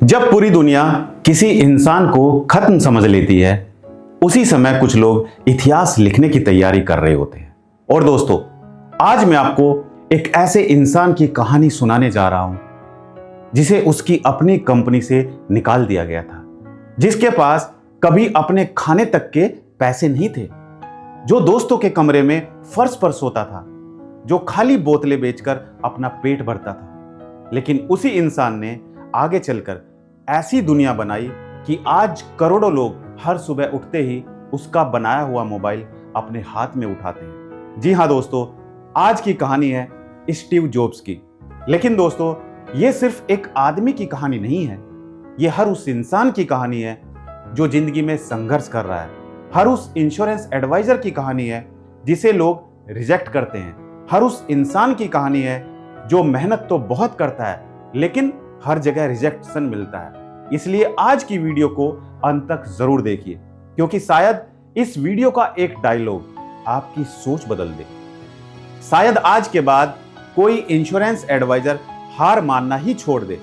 जब पूरी दुनिया किसी इंसान को खत्म समझ लेती है, उसी समय कुछ लोग इतिहास लिखने की तैयारी कर रहे होते हैं। और दोस्तों, आज मैं आपको एक ऐसे इंसान की कहानी सुनाने जा रहा हूं जिसे उसकी अपनी कंपनी से निकाल दिया गया था, जिसके पास कभी अपने खाने तक के पैसे नहीं थे, जो दोस्तों के कमरे में फर्श पर सोता था, जो खाली बोतलें बेचकर अपना पेट भरता था। लेकिन उसी इंसान ने आगे चलकर ऐसी दुनिया बनाई कि आज करोड़ों लोग हर सुबह उठते ही उसका बनाया हुआ मोबाइल अपने हाथ में उठाते हैं। जी हाँ दोस्तों, आज की कहानी है स्टीव जॉब्स की। लेकिन दोस्तों, ये सिर्फ एक आदमी की कहानी नहीं है, ये हर उस इंसान की कहानी है जो जिंदगी में संघर्ष कर रहा है। हर उस इंश्योरेंस एडवाइजर की कहानी है जिसे लोग रिजेक्ट करते हैं। हर उस इंसान की कहानी है जो मेहनत तो बहुत करता है लेकिन हर जगह रिजेक्शन मिलता है। इसलिए आज की वीडियो को अंत तक जरूर देखिए, क्योंकि शायद इस वीडियो का एक डायलॉग आपकी सोच बदल दे। शायद आज के बाद कोई इंश्योरेंस एडवाइजर हार मानना ही छोड़ दे।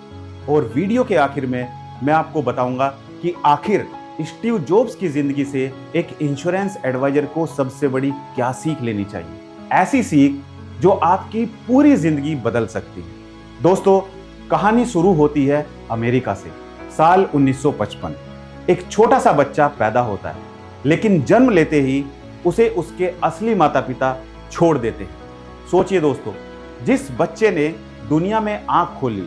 और वीडियो के आखिर में मैं आपको बताऊंगा कि आखिर स्टीव जॉब्स की जिंदगी से एक इंश्योरेंस एडवाइजर को सबसे बड़ी क्या सीख लेनी चाहिए, ऐसी सीख जो आपकी पूरी जिंदगी बदल सकती है। दोस्तों, कहानी शुरू होती है अमेरिका से। साल 1955। एक छोटा सा बच्चा पैदा होता है, लेकिन जन्म लेते ही उसे उसके असली माता पिता छोड़ देते हैं। सोचिए दोस्तों, जिस बच्चे ने दुनिया में आंख खोली,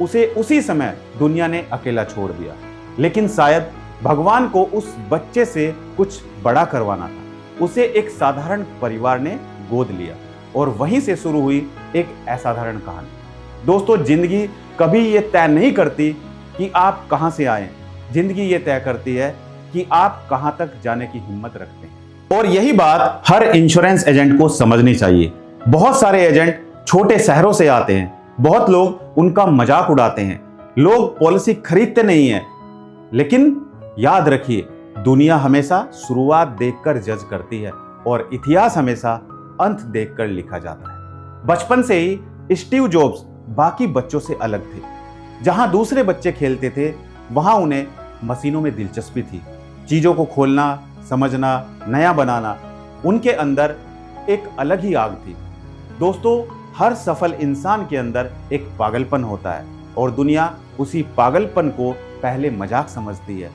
उसे उसी समय दुनिया ने अकेला छोड़ दिया। लेकिन शायद भगवान को उस बच्चे से कुछ बड़ा करवाना था। उसे एक साधारण परिवार ने गोद लिया और वहीं से शुरू हुई एक असाधारण कहानी। दोस्तों, जिंदगी कभी ये तय नहीं करती कि आप कहां से आए, जिंदगी ये तय करती है कि आप कहां तक जाने की हिम्मत रखते हैं। और यही बात हर इंश्योरेंस एजेंट को समझनी चाहिए। बहुत सारे एजेंट छोटे शहरों से आते हैं, बहुत लोग उनका मजाक उड़ाते हैं, लोग पॉलिसी खरीदते नहीं है। लेकिन याद रखिए, दुनिया हमेशा शुरुआत देखकर जज करती है और इतिहास हमेशा अंत देखकर लिखा जाता है। बचपन से ही स्टीव जॉब्स बाकी बच्चों से अलग थे। जहां दूसरे बच्चे खेलते थे, वहां उन्हें मशीनों में दिलचस्पी थी। चीजों को खोलना, समझना, नया बनाना उनके अंदर एक अलग ही आग थी। दोस्तों, हर सफल इंसान के अंदर एक पागलपन होता है और दुनिया उसी पागलपन को पहले मजाक समझती है,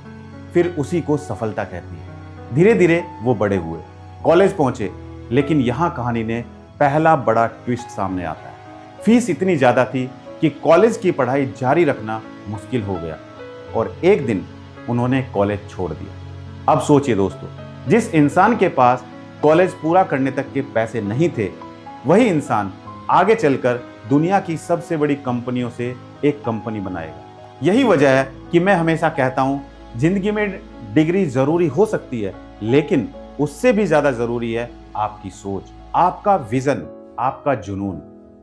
फिर उसी को सफलता कहती है। धीरे धीरे वो बड़े हुए, कॉलेज पहुंचे, लेकिन यहां कहानी ने पहला बड़ा ट्विस्ट सामने आता है। फीस इतनी ज्यादा थी कि कॉलेज की पढ़ाई जारी रखना मुश्किल हो गया और एक दिन उन्होंने कॉलेज छोड़ दिया। अब सोचिए दोस्तों, जिस इंसान के पास कॉलेज पूरा करने तक के पैसे नहीं थे, वही इंसान आगे चलकर दुनिया की सबसे बड़ी कंपनियों से एक कंपनी बनाएगा। यही वजह है कि मैं हमेशा कहता हूं, जिंदगी में डिग्री जरूरी हो सकती है, लेकिन उससे भी ज्यादा जरूरी है आपकी सोच, आपका विजन, आपका जुनून।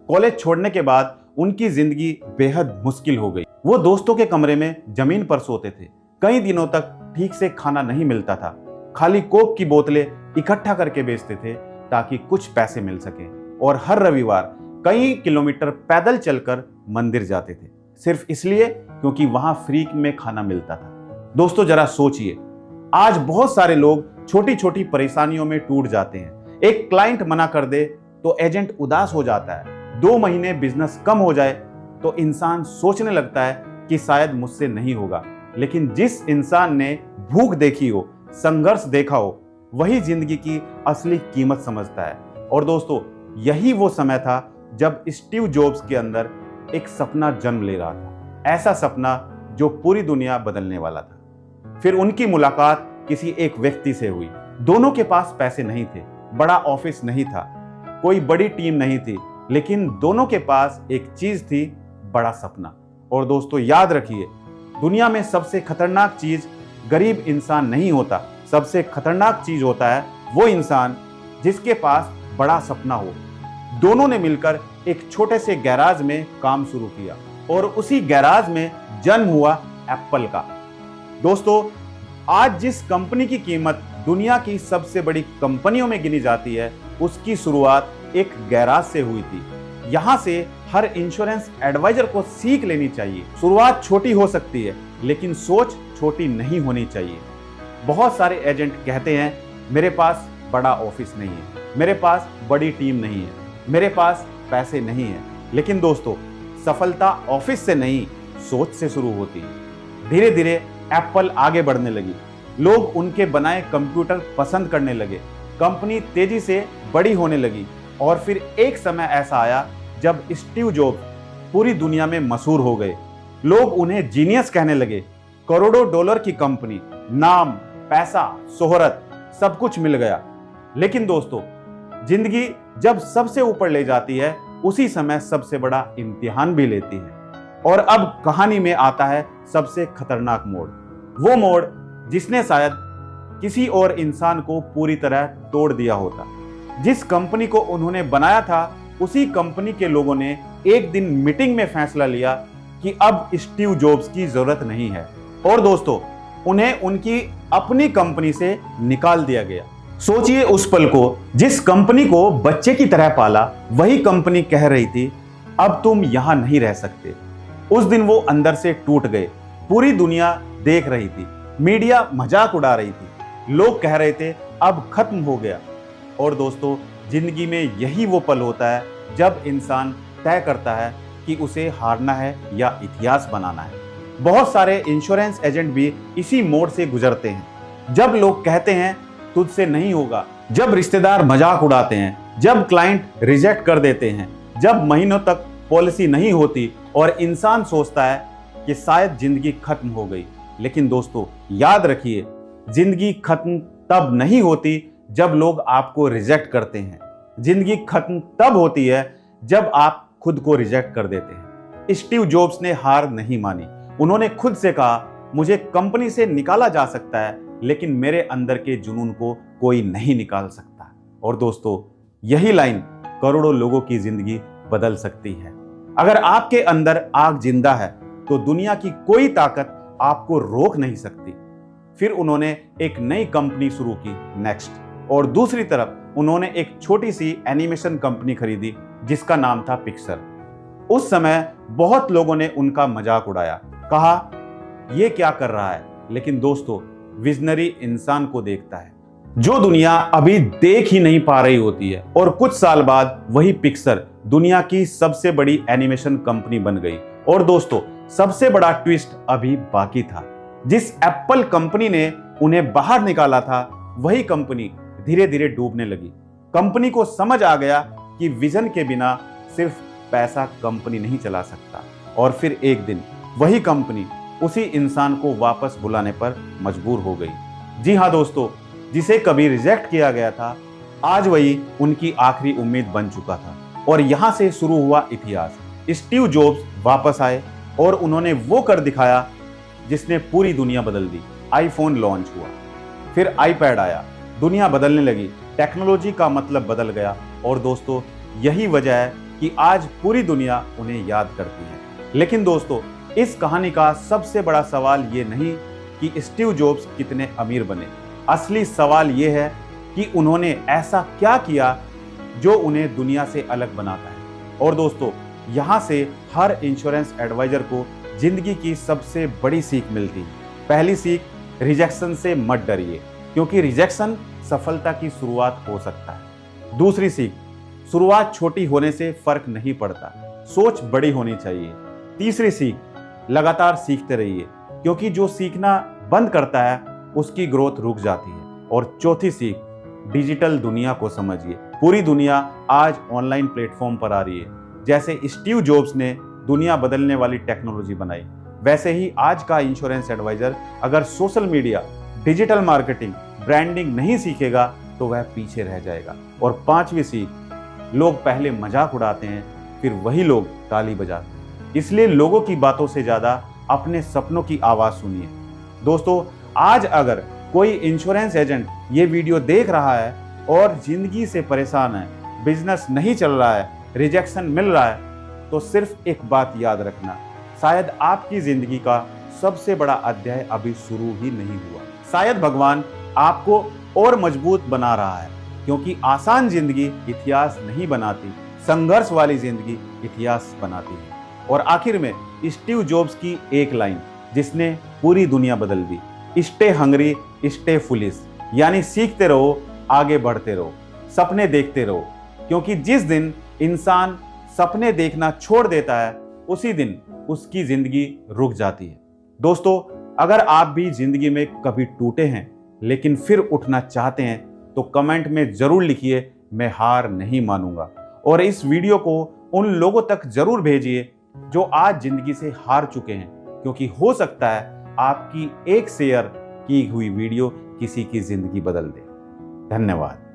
कॉलेज छोड़ने के बाद उनकी जिंदगी बेहद मुश्किल हो गई। वो दोस्तों के कमरे में जमीन पर सोते थे। कई दिनों तक ठीक से खाना नहीं मिलता था। खाली कोक की बोतलें इकट्ठा करके बेचते थे ताकि कुछ पैसे मिल सके। और हर रविवार कई किलोमीटर पैदल चलकर मंदिर जाते थे, सिर्फ इसलिए क्योंकि वहां फ्री में खाना मिलता था। दोस्तों, जरा सोचिए, आज बहुत सारे लोग छोटी छोटी परेशानियों में टूट जाते हैं। एक क्लाइंट मना कर दे तो एजेंट उदास हो जाता है। 2 महीने बिजनेस कम हो जाए तो इंसान सोचने लगता है कि शायद मुझसे नहीं होगा। लेकिन जिस इंसान ने भूख देखी हो, संघर्ष देखा हो, वही जिंदगी की असली कीमत समझता है। और दोस्तों, यही वो समय था जब स्टीव जॉब्स के अंदर एक सपना जन्म ले रहा था, ऐसा सपना जो पूरी दुनिया बदलने वाला था। फिर उनकी मुलाकात किसी एक व्यक्ति से हुई। दोनों के पास पैसे नहीं थे, बड़ा ऑफिस नहीं था, कोई बड़ी टीम नहीं थी, लेकिन दोनों के पास एक चीज थी, बड़ा सपना। और दोस्तों, याद रखिए, दुनिया में सबसे खतरनाक चीज गरीब इंसान नहीं होता, सबसे खतरनाक चीज होता है वो इंसान जिसके पास बड़ा सपना हो। दोनों ने मिलकर एक छोटे से गैराज में काम शुरू किया और उसी गैराज में जन्म हुआ एप्पल का। दोस्तों, आज जिस कंपनी की कीमत दुनिया की सबसे बड़ी कंपनियों में गिनी जाती है, उसकी शुरुआत एक गैराज से हुई थी। यहाँ से हर इंश्योरेंस एडवाइजर को सीख लेनी चाहिए। शुरुआत छोटी हो सकती है, लेकिन सोच छोटी नहीं होनी चाहिए। बहुत सारे एजेंट कहते हैं मेरे पास बड़ा ऑफिस नहीं है, मेरे पास बड़ी टीम नहीं है, मेरे पास पैसे नहीं है। लेकिन दोस्तों, सफलता ऑफिस से नहीं, सोच से शुरू होती है। धीरे धीरे एप्पल आगे बढ़ने लगी, लोग उनके बनाए कंप्यूटर पसंद करने लगे, कंपनी तेजी से बड़ी होने लगी और फिर एक समय ऐसा आया जब स्टीव जॉब्स पूरी दुनिया में मशहूर हो गए। लोग उन्हें जीनियस कहने लगे। करोड़ों डॉलर की कंपनी, नाम, पैसा, शोहरत, सब कुछ मिल गया। लेकिन दोस्तों, जिंदगी जब सबसे ऊपर ले जाती है, उसी समय सबसे बड़ा इम्तिहान भी लेती है। और अब कहानी में आता है सबसे खतरनाक मोड़, वो मोड़ जिसने शायद किसी और इंसान को पूरी तरह तोड़ दिया होता। जिस कंपनी को उन्होंने बनाया था, उसी कंपनी के लोगों ने एक दिन मीटिंग में फैसला लिया कि अब स्टीव जॉब्स की जरूरत नहीं है। और दोस्तों, उन्हें उनकी अपनी कंपनी से निकाल दिया गया। सोचिए उस पल को, जिस कंपनी को बच्चे की तरह पाला, वही कंपनी कह रही थी अब तुम यहां नहीं रह सकते। उस दिन वो अंदर से टूट गए। पूरी दुनिया देख रही थी, मीडिया मजाक उड़ा रही थी, लोग कह रहे थे अब खत्म हो गया। और दोस्तों, जिंदगी में यही वो पल होता है जब इंसान तय करता है कि उसे हारना है या इतिहास बनाना है। बहुत सारे इंश्योरेंस एजेंट भी इसी मोड़ से गुजरते हैं। जब लोग कहते हैं तुझसे नहीं होगा, जब रिश्तेदार मजाक उड़ाते हैं, जब क्लाइंट रिजेक्ट कर देते हैं, जब महीनों तक पॉलिसी नहीं होती और इंसान सोचता है कि शायद जिंदगी खत्म हो गई। लेकिन दोस्तों, याद रखिए, जिंदगी खत्म तब नहीं होती जब लोग आपको रिजेक्ट करते हैं। जिंदगी खत्म तब होती है जब आप खुद को रिजेक्ट कर देते हैं। स्टीव जॉब्स ने हार नहीं मानी। उन्होंने खुद से कहा मुझे कंपनी से निकाला जा सकता है, लेकिन मेरे अंदर के जुनून को कोई नहीं निकाल सकता। और दोस्तों, यही लाइन करोड़ों लोगों की जिंदगी बदल सकती है। अगर आपके अंदर आग जिंदा है तो दुनिया की कोई ताकत आपको रोक नहीं सकती। फिर उन्होंने एक नई कंपनी शुरू की, नेक्स्ट। और दूसरी तरफ उन्होंने एक छोटी सी एनिमेशन कंपनी खरीदी जिसका नाम था पिक्सर। उस समय बहुत लोगों ने उनका मजाक उड़ाया, कहा ये क्या कर रहा है। लेकिन दोस्तों, विजनरी इंसान को देखता है जो दुनिया अभी देख ही नहीं पा रही होती है। और कुछ साल बाद वही पिक्सर दुनिया की सबसे बड़ी एनिमेशन कंपनी बन गई। और दोस्तों, सबसे बड़ा ट्विस्ट अभी बाकी था। जिस एप्पल कंपनी ने उन्हें बाहर निकाला था, वही कंपनी धीरे धीरे डूबने लगी। कंपनी को समझ आ गया कि विजन के बिना सिर्फ पैसा कंपनी नहीं चला सकता। और फिर एक दिन वही कंपनी उसी इंसान को वापस बुलाने पर मजबूर हो गई। जी हाँ दोस्तों, जिसे कभी रिजेक्ट किया गया था, आज वही उनकी आखिरी उम्मीद बन चुका था। और यहां से शुरू हुआ इतिहास। स्टीव जॉब्स वापस आए और उन्होंने वो कर दिखाया जिसने पूरी दुनिया बदल दी। आईफोन लॉन्च हुआ, फिर आईपैड आया, दुनिया बदलने लगी, टेक्नोलॉजी का मतलब बदल गया। और दोस्तों, यही वजह है कि आज पूरी दुनिया उन्हें याद करती है। लेकिन दोस्तों, इस कहानी का सबसे बड़ा सवाल ये नहीं कि स्टीव जॉब्स कितने अमीर बने। असली सवाल ये है कि उन्होंने ऐसा क्या किया जो उन्हें दुनिया से अलग बनाता है। और दोस्तों, यहाँ से हर इंश्योरेंस एडवाइजर को जिंदगी की सबसे बड़ी सीख मिलती है। पहली सीख, रिजेक्शन से मत डरिए, क्योंकि रिजेक्शन सफलता की शुरुआत हो सकता है। दूसरी सीख, शुरुआत छोटी होने से फर्क नहीं पड़ता, सोच बड़ी होनी चाहिए। तीसरी सीख, लगातार सीखते रहिए, क्योंकि जो सीखना बंद करता है उसकी ग्रोथ रुक जाती है। और चौथी सीख, डिजिटल दुनिया को समझिए। पूरी दुनिया आज ऑनलाइन प्लेटफॉर्म पर आ रही है। जैसे स्टीव जॉब्स ने दुनिया बदलने वाली टेक्नोलॉजी बनाई, वैसे ही आज का इंश्योरेंस एडवाइजर अगर social media, digital marketing, branding नहीं सीखेगा तो वह पीछे रह जाएगा। और पांचवी सीख, लोग पहले मजाक उड़ाते हैं, फिर वही लोग ताली बजाते हैं। इसलिए लोगों की बातों से ज्यादा अपने सपनों की आवाज सुनिए। दोस्तों, आज अगर कोई इंश्योरेंस एजेंट ये वीडियो देख रहा है और जिंदगी से परेशान है, बिजनेस नहीं चल रहा है, रिजेक्शन मिल रहा है, तो सिर्फ एक बात याद रखना, शायद आपकी जिंदगी का सबसे बड़ा अध्याय अभी शुरू ही नहीं हुआ। शायद भगवान आपको और मजबूत बना रहा है, क्योंकि आसान जिंदगी इतिहास नहीं बनाती, संघर्ष वाली जिंदगी इतिहास बनाती है। और आखिर में स्टीव जॉब्स की एक लाइन जिसने पूरी दुनिया बदल दी, स्टे हंग्री स्टे फुलिश, यानी सीखते रहो, आगे बढ़ते रहो, सपने देखते रहो, क्योंकि जिस दिन इंसान सपने देखना छोड़ देता है उसी दिन उसकी जिंदगी रुक जाती है। दोस्तों, अगर आप भी जिंदगी में कभी टूटे हैं लेकिन फिर उठना चाहते हैं तो कमेंट में जरूर लिखिए, मैं हार नहीं मानूंगा। और इस वीडियो को उन लोगों तक जरूर भेजिए जो आज जिंदगी से हार चुके हैं, क्योंकि हो सकता है आपकी एक शेयर की हुई वीडियो किसी की जिंदगी बदल दे। धन्यवाद।